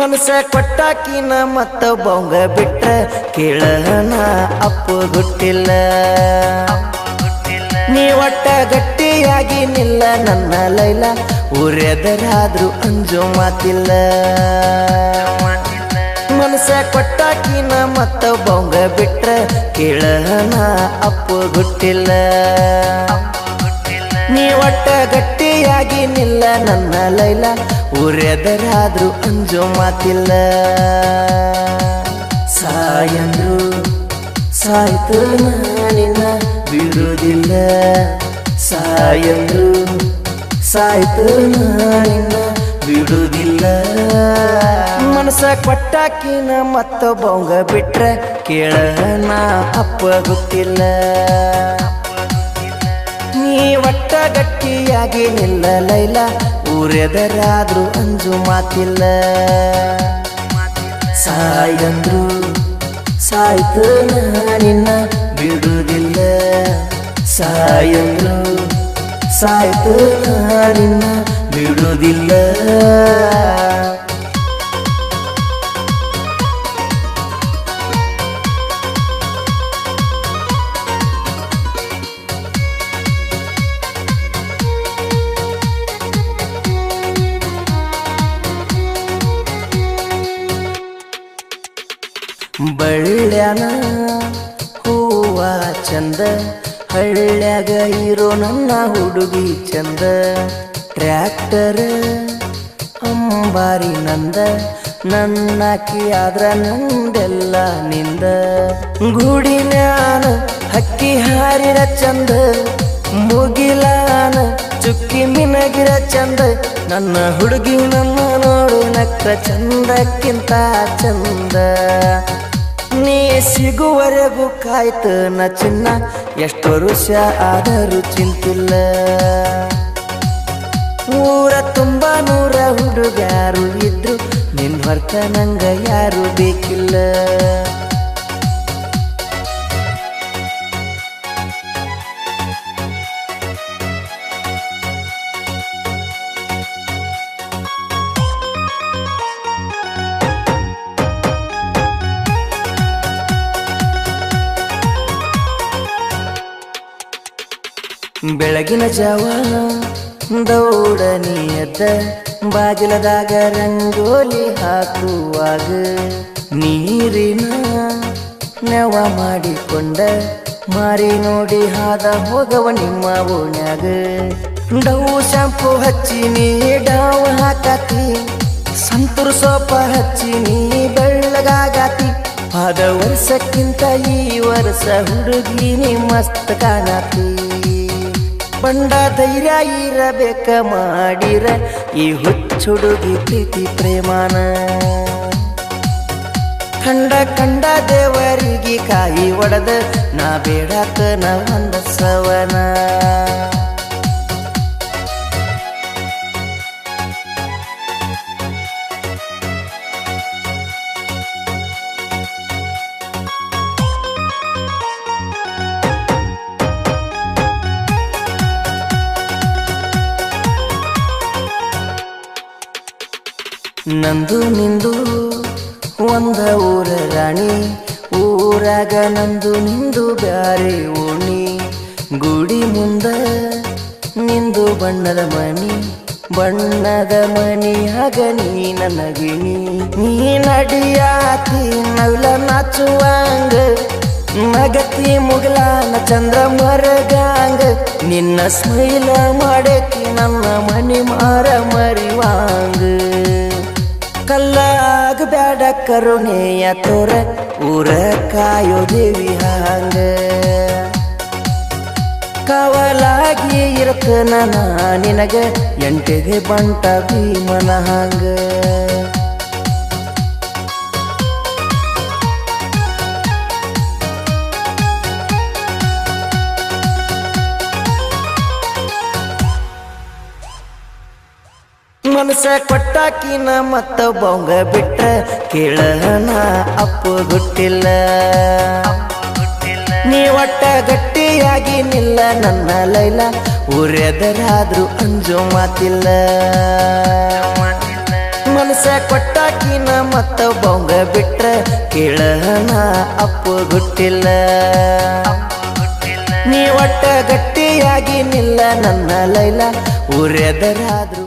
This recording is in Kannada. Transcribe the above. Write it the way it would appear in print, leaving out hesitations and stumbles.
ಮನಸ ಕೊಟ್ಟಾಕಿನ ಮತ್ತ ಬೊಂಗ ಬಿಟ್ರ ಕೇಳನ ಅಪ್ಪ ಗುಟ್ಟಿಲ್ಲ ನೀ ಒಟ್ಟ ಗಟ್ಟಿಯಾಗಿ ನಿಲ್ಲ ನನ್ನ ಲೈಲ ಊರೆದರಾದ್ರೂ ಅಂಜು ಮಾತಿಲ್ಲ ಮನಸ ಕೊಟ್ಟಾಕಿನ ಮತ್ತ ಬೊಂಗ ಬಿಟ್ರ ಕೇಳನ ಅಪ್ಪ ಗುಟ್ಟಿಲ್ಲ ನೀ ಒಟ್ಟ ಗಟ್ಟಿಯಾಗಿ ನಿಲ್ಲ ನನ್ನ ಲೈಲ ಊರೆದರಾದ್ರೂ ಅಂಜು ಮಾತಿಲ್ಲ ಸಾಯಂದ್ರು ಸಾಯ್ತು ನಾನಿನ್ನ ಬಿಡುವುದಿಲ್ಲ ಸಾಯಂದ್ರು ಸಾಯ್ತು ನಾನಿನ್ನ ಬಿಡುವುದಿಲ್ಲ ಮನಸ ಕೊಟ್ಟಾಕಿನ ಮತ್ತ ಬೊಂಗ ಬಿಟ್ರ ಕೇಳನ ಅಪ್ಪ ಗೊತ್ತಿಲ್ಲ ನೀ ಒಟ್ಟ ಗಟ್ಟಿಯಾಗಿ ನಿಲ್ಲ ಲೈಲ ಊರೆದರಾದ್ರೂ ಅಂಜು ಮಾತಿಲ್ಲ ಸಾಯಂದ್ರು ಸಾಯ್ತು ನಾನಿನ್ನ ಬಿಡುವುದಿಲ್ಲ ಸಾಯಂದ್ರು ಸಾಯ್ತು ನಾನಿನ್ನ ಬಿಡುವುದಿಲ್ಲ ಬಳ್ಳ್ಯಾನ ಹೂವ ಚಂದ ಹಳ್ಳ್ಯಾಗ ಇರೋ ನನ್ನ ಹುಡುಗಿ ಚಂದ ಟ್ರ್ಯಾಕ್ಟರ್ ಅಂಬಾರಿ ನಂದ ನನ್ನಾಕಿ ಆದ್ರ ನಂದೆಲ್ಲ ನಿಂದ ಗೂಡಿನ್ಯಾನ ಹಕ್ಕಿ ಹಾರಿರ ಚಂದ ಮುಗಿಲಾನ ಚುಕ್ಕಿ ಮಿನಗಿರ ಚಂದ ನನ್ನ ಹುಡುಗಿ ನನ್ನ ನೋಡು ನಕ್ಕ ಚಂದಕ್ಕಿಂತ ಚಂದ ನೀ ಸಿಗುವರೆಗೂ ಕಾಯ್ತು ನ ಚಿನ್ನ ಎಷ್ಟು ವರುಷ ಆದರೂ ಚಿಂತಿಲ್ಲ ಊರ ತುಂಬ ನೂರ ಹುಡುಗಾರು ಇದ್ರು ನಿನ್ ಹೊರ್ತ ನಂಗ ಯಾರು ಬೇಕಿಲ್ಲ ಬೆಳಗಿನ ಜಾವ ದೌಡನಿ ಎದ್ದ ಬಾಗಿಲದಾಗ ರಂಗೋಲಿ ಹಾಕುವಾಗ ನೀರಿನ ನೆವ ಮಾಡಿಕೊಂಡ ಮಾರಿ ನೋಡಿ ಹಾದ ಹೋಗವ ನಿಮ್ಮ ಓಣ್ಯಾಗ ಡವು ಶಾಂಪು ಹಚ್ಚಿ ನೀ ಡಾವ ಹಾಕಾತಿ ಸಂತೂರ್ ಸೋಪ ಹಚ್ಚಿ ನೀ ಬೆಳ್ಳಗಾಗಾತಿ ಆದ ವರ್ಷಕ್ಕಿಂತ ಈ ವರ್ಷ ಹುಡುಗಿ ನೀ ಮಸ್ತ್ ಕಾಣತಿ ಬಂಡ ಧೈರ್ಯ ಇರಬೇಕ ಮಾಡಿರ ಈ ಹುಚ್ಚುಡುಗಿ ಪ್ರೀತಿ ಪ್ರೇಮಾನ ಕಂಡ ದೇವರಿಗೆ ಕಾಯಿ ಒಡೆದ ನಾ ಬೇಡಾಕ ನ ಒಂದ ಸವನ ನಂದು ನಿಂದು ಒಂದ ಊರ ರಾಣಿ ಊರಾಗ ನಂದು ನಿಂದು ಬ್ಯಾರೆ ಓಣಿ ಗುಡಿ ಮುಂದ ನಿಂದು ಬಣ್ಣದ ಮಣಿಯಾಗ ನೀ ನನಗಿನಿ ನೀ ನಡಿಯಾತಿ ನವಿಲ ನಾಚುವಂಗ ನಗತಿ ಮುಗಲಾನ ಚಂದ್ರ ಮರಗಾಂಗ ನಿನ್ನ ಸ್ಮೈಲ ಮಾಡೇತಿ ನನ್ನ ಮನಿ ಮಾರ ಮರಿವಾಂಗ ಕಲ್ಲಾಗ ಬ್ಯಾಡ ಕರುಣೆಯ ತೋರ ಊರ ಕಾಯೋ ದೇವಿ ಹಾಂಗ ಕಾವಲಾಗಿ ಇರತನ ನಿನಗ ಎಂಟೆಗೆ ಬಂಟ ಭೀಮನ ಹಾಂಗ ಮನಸ ಕೊಟ್ಟಾಕಿನ ಮತ್ತ ಬೊಂಗ ಬಿಟ್ರ ಕೇಳನ ಅಪ್ಪ ಗುಟ್ಟಿಲ್ಲ ನೀ ಒಟ್ಟ ಗಟ್ಟಿಯಾಗಿ ನಿಲ್ಲ ನನ್ನ ಲೈಲ ಊರೆದರಾದ್ರೂ ಅಂಜು ಮಾತಿಲ್ಲ ಮನಸ ಕೊಟ್ಟಾಕಿನ ಮತ್ತ ಬೊಂಗ ಬಿಟ್ರ ಕೇಳನ ಅಪ್ಪು ಗುಟ್ಟಿಲ್ಲ ನೀ ಒಟ್ಟ ಗಟ್ಟಿಯಾಗಿ ನಿಲ್ಲ ನನ್ನ ಲೈಲ ಊರೆದರಾದ್ರು